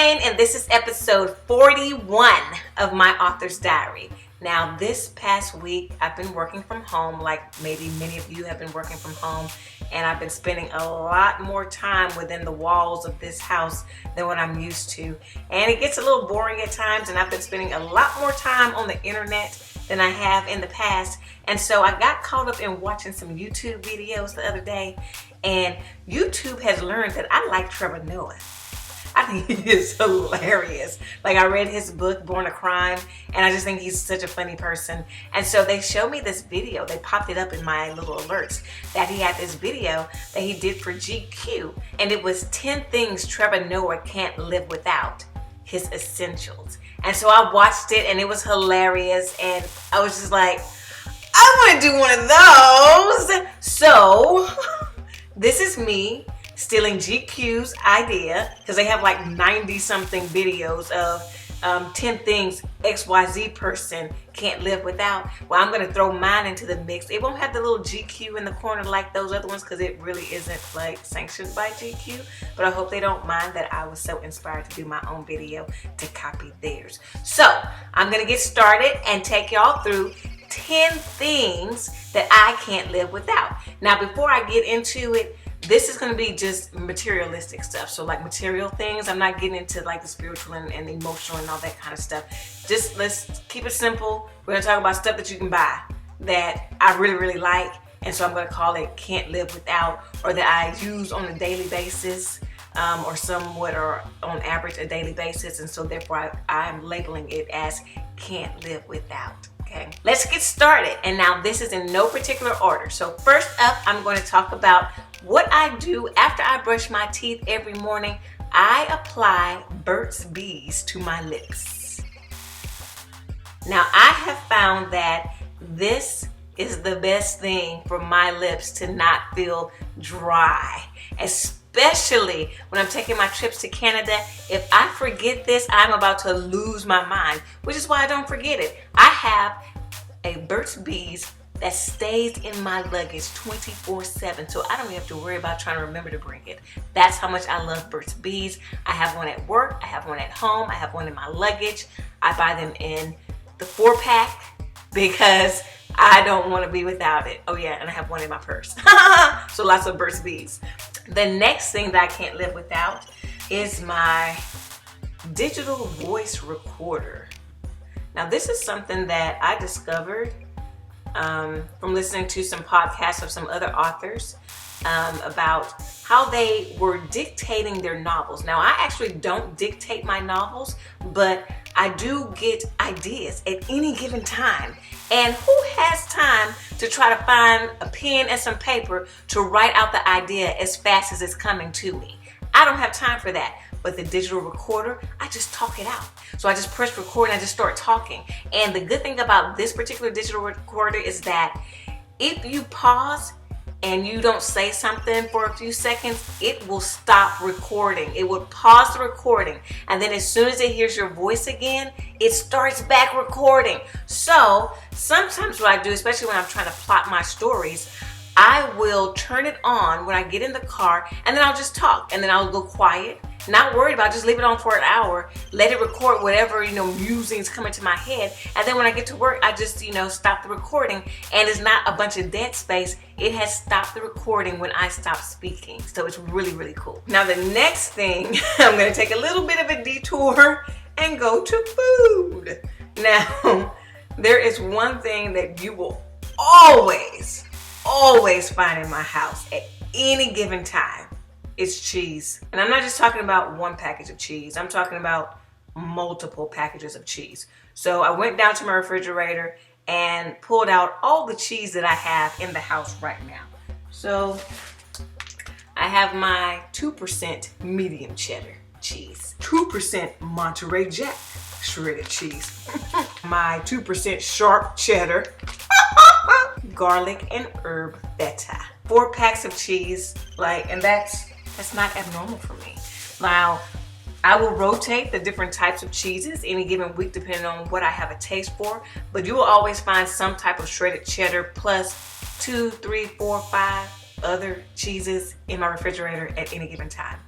Vane, and this is episode 41 of my author's diary. Now, this past week, I've been working from home, like maybe many of you have been working from home, and I've been spending a lot more time within the walls of this house than what I'm used to. And it gets a little boring at times, and I've been spending a lot more time on the internet than I have in the past. And so I got caught up in watching some YouTube videos the other day, and YouTube has learned that I like Trevor Noah. I think he is hilarious. Like, I read his book, Born a Crime, and I just think he's such a funny person. And so they showed me this video. They popped it up in my little alerts that he had this video that he did for GQ. And it was 10 things Trevor Noah can't live without, his essentials. And so I watched it, and it was hilarious. And I was just like, I want to do one of those. So this is me stealing GQ's idea, because they have like 90 something videos of 10 things XYZ person can't live without. Well, I'm going to throw mine into the mix. It won't have the little GQ in the corner like those other ones, because it really isn't like sanctioned by GQ, but I hope they don't mind that I was so inspired to do my own video to copy theirs. So I'm going to get started and take y'all through 10 things that I can't live without. Now, before I get into it, this is going to be just materialistic stuff. So like material things. I'm not getting into like the spiritual and emotional and all that kind of stuff. Just let's keep it simple. We're going to talk about stuff that you can buy that I really, really like. And so I'm going to call it can't live without, or that I use on a daily basis, or somewhat, or on average a daily basis. And so therefore I'm labeling it as can't live without. Okay, let's get started. And now this is in no particular order. So first up, I'm going to talk about what I do after I brush my teeth every morning. I apply Burt's Bees to my lips. Now, I have found that this is the best thing for my lips to not feel dry, especially when I'm taking my trips to Canada. If I forget this, I'm about to lose my mind, which is why I don't forget it. I have a Burt's Bees that stays in my luggage 24/7, so I don't even have to worry about trying to remember to bring it. That's how much I love Burt's Bees. I have one at work, I have one at home, I have one in my luggage. I buy them in the 4-pack because I don't want to be without it. Oh yeah, and I have one in my purse. So lots of Burt's Bees. The next thing that I can't live without is my digital voice recorder. Now, this is something that I discovered from listening to some podcasts of some other authors about how they were dictating their novels. Now, I actually don't dictate my novels, but I do get ideas at any given time. And who has time to try to find a pen and some paper to write out the idea as fast as it's coming to me? I don't have time for that. But the digital recorder, I just talk it out. So I just press record and I just start talking. And the good thing about this particular digital recorder is that if you pause and you don't say something for a few seconds, it will stop recording. It will pause the recording. And then as soon as it hears your voice again, it starts back recording. So sometimes what I do, especially when I'm trying to plot my stories, I will turn it on when I get in the car, and then I'll just talk, and then I'll go quiet. Not worried about it, just leave it on for an hour, let it record whatever, musings come into my head. And then when I get to work, I just, stop the recording, and it's not a bunch of dead space. It has stopped the recording when I stop speaking. So it's really, really cool. Now, the next thing, I'm going to take a little bit of a detour and go to food. Now, there is one thing that you will always find in my house at any given time. It's cheese. And I'm not just talking about one package of cheese. I'm talking about multiple packages of cheese. So I went down to my refrigerator and pulled out all the cheese that I have in the house right now. So I have my 2% medium cheddar cheese, 2% Monterey Jack shredded cheese, my 2% sharp cheddar, garlic and herb feta, 4 packs of cheese, and that's not abnormal for me. Now, I will rotate the different types of cheeses any given week depending on what I have a taste for, but you will always find some type of shredded cheddar plus 2, 3, 4, 5 other cheeses in my refrigerator at any given time.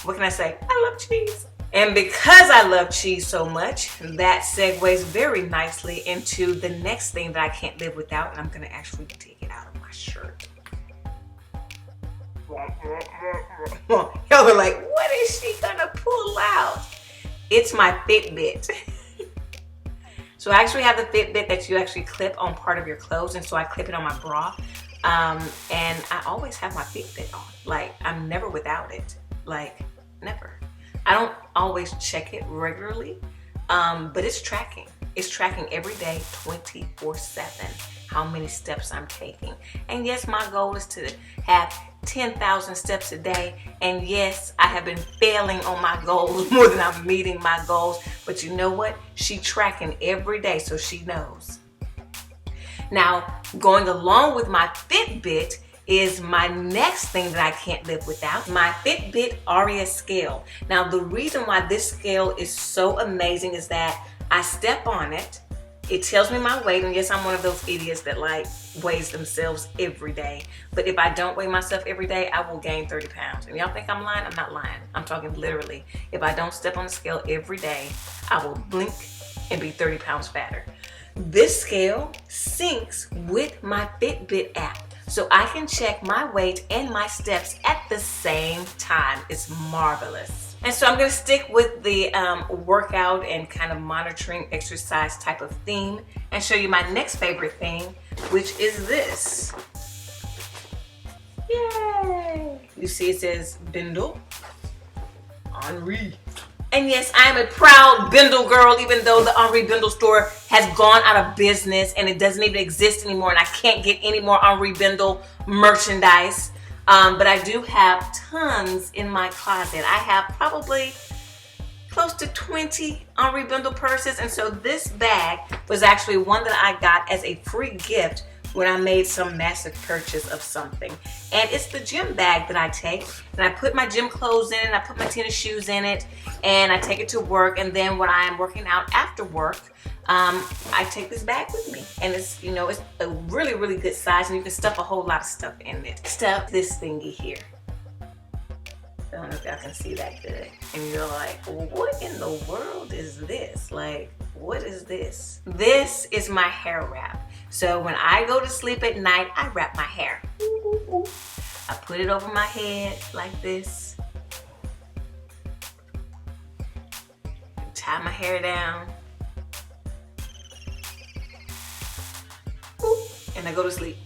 What can I say? I love cheese. And because I love cheese so much, that segues very nicely into the next thing that I can't live without, and I'm gonna actually take it out of my shirt. Y'all are like, what is she gonna pull out? It's my Fitbit. So I actually have the Fitbit that you actually clip on part of your clothes, and so I clip it on my bra. And I always have my Fitbit on. Like, I'm never without it. Like, never. I don't always check it regularly, but it's tracking. It's tracking every day, 24/7, how many steps I'm taking. And yes, my goal is to have 10,000 steps a day. And yes, I have been failing on my goals more than I'm meeting my goals. But you know what? She's tracking every day, so she knows. Now, going along with my Fitbit is my next thing that I can't live without, my Fitbit Aria scale. Now, the reason why this scale is so amazing is that I step on it, it tells me my weight, and yes, I'm one of those idiots that like weighs themselves every day. But if I don't weigh myself every day, I will gain 30 pounds. And y'all think I'm lying? I'm not lying. I'm talking literally. If I don't step on the scale every day, I will blink and be 30 pounds fatter. This scale syncs with my Fitbit app, so I can check my weight and my steps at the same time. It's marvelous. And so I'm gonna stick with the workout and kind of monitoring exercise type of theme and show you my next favorite thing, which is this. Yay! You see it says Bindle Henri. And yes, I am a proud Bindle girl, even though the Henri Bindle store has gone out of business and it doesn't even exist anymore, and I can't get any more Henri Bindle merchandise. But I do have tons in my closet. I have probably close to 20 Henri Bindle purses, and so this bag was actually one that I got as a free gift when I made some massive purchase of something. And it's the gym bag that I take, and I put my gym clothes in it, I put my tennis shoes in it, and I take it to work. And then when I am working out after work, I take this bag with me, and it's, you know, it's a really, really good size, and you can stuff a whole lot of stuff in it. Stuff this thingy here. I don't know if y'all can see that good. And you're like, what in the world is this? Like, what is this? This is my hair wrap. So when I go to sleep at night, I wrap my hair. I put it over my head like this. Tie my hair down. And I go to sleep.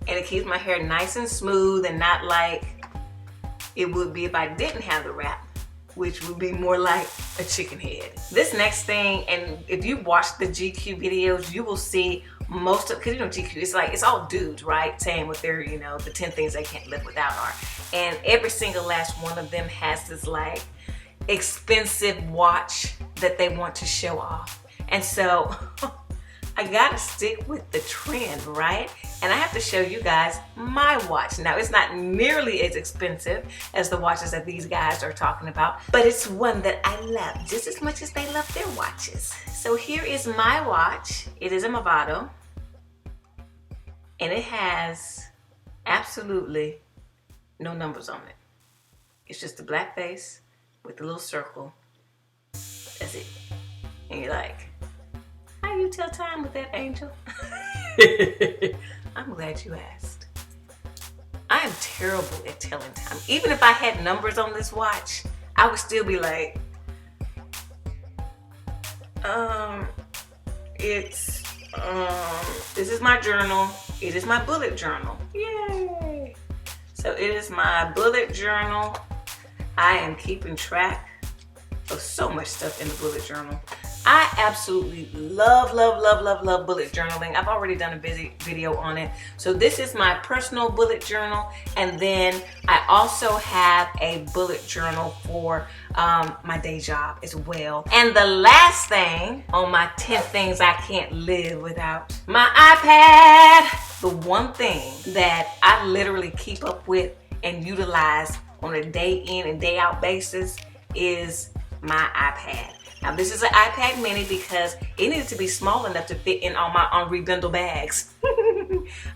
And it keeps my hair nice and smooth and not like it would be if I didn't have the wrap, which would be more like a chicken head. This next thing, and if you watch the GQ videos, you will see most of, because you know GQ, it's like, it's all dudes, right? Saying what they're, you know, the 10 things they can't live without are. And every single last one of them has this like expensive watch that they want to show off. And so I gotta stick with the trend, right? And I have to show you guys my watch. Now, it's not nearly as expensive as the watches that these guys are talking about, but it's one that I love just as much as they love their watches. So here is my watch. It is a Movado, and it has absolutely no numbers on it. It's just a black face with a little circle. That's it. And you're like, how you tell time with that, Angel? I'm glad you asked. I am terrible at telling time. Even if I had numbers on this watch, I would still be like, this is my journal. It is my bullet journal. Yay! So it is my bullet journal. I am keeping track of so much stuff in the bullet journal. I absolutely love bullet journaling. I've already done a video on it. So this is my personal bullet journal, and then I also have a bullet journal for my day job as well. And the last thing on my 10 things I can't live without, my iPad. The one thing that I literally keep up with and utilize on a day in and day out basis is my iPad. Now, this is an iPad mini because it needed to be small enough to fit in all my Henri Bindle bags.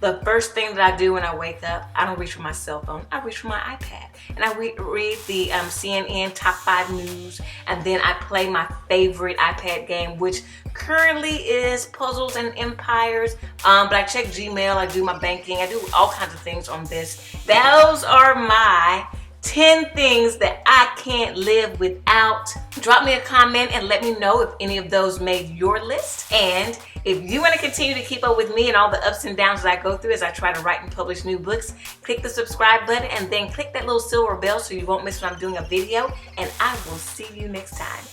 The first thing that I do when I wake up, I don't reach for my cell phone, I reach for my iPad. And I read the CNN top 5 news, and then I play my favorite iPad game, which currently is Puzzles and Empires. But I check Gmail, I do my banking, I do all kinds of things on this. Those are my 10 things that I can't live without. Drop me a comment and let me know if any of those made your list. And if you want to continue to keep up with me and all the ups and downs that I go through as I try to write and publish new books, click the subscribe button and then click that little silver bell so you won't miss when I'm doing a video. And I will see you next time.